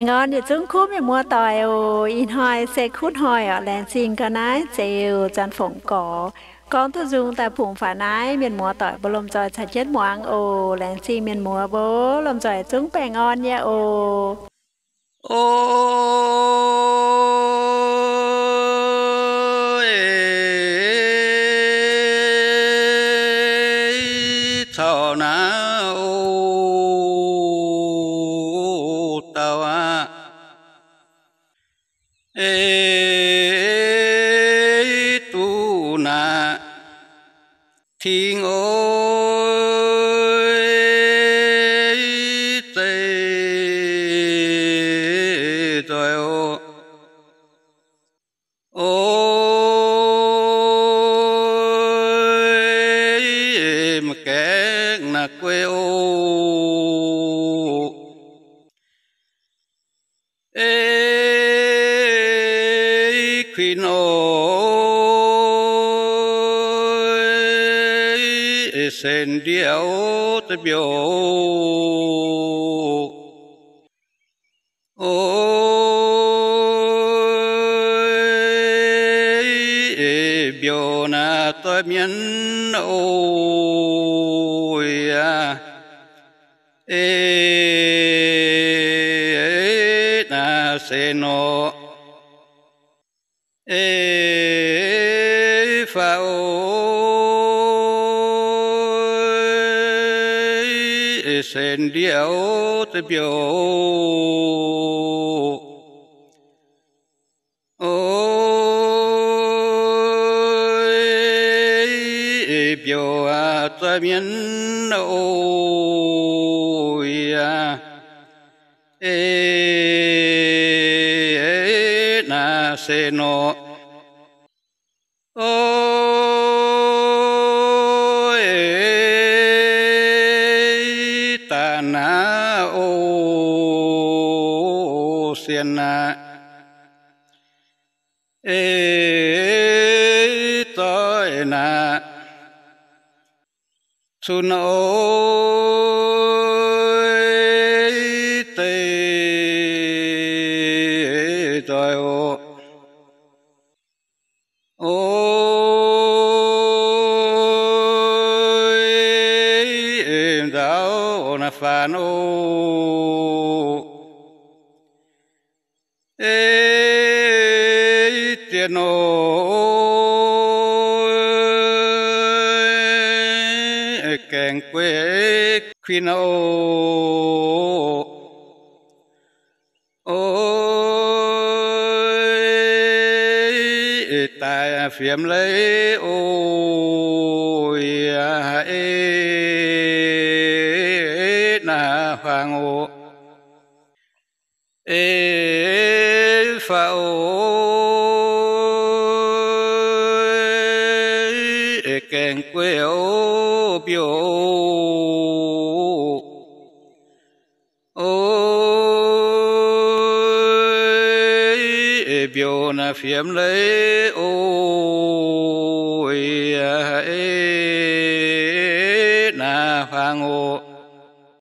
ngon thì chúng cúp thì mua tỏi in hoi xe cút hoi ở làng xin cái nái chiều chân phồng cỏ con tôi dùng tại phụng phải nái miền mua tỏi bò lồng trời chả chết muang làng xin miền mua bố lồng trời chúng bè ngon nha ôi thọ na ô tao à ê tu na thiên ơi tê rồi ôi mà kẻ na quê ê khuyên ôi sen điệu tới biểu ôi biểu na tôi miền ôi à ê na sen nó ê pha ôi sen điệu tới biểu ôi biểu à tôi miền ôi à ê na se no ôi ta na ô xiên na ê tôi na sun ôi tê tôi ôi em giáo na phàn ô ê tiền ôi kèn quê khuyên ôi tài phiếm lấy ôi ê na hoàng ô ê pha ôi kèn quê ô biểu ôi biểu na phiếm lấy ôi ê na hoàng ô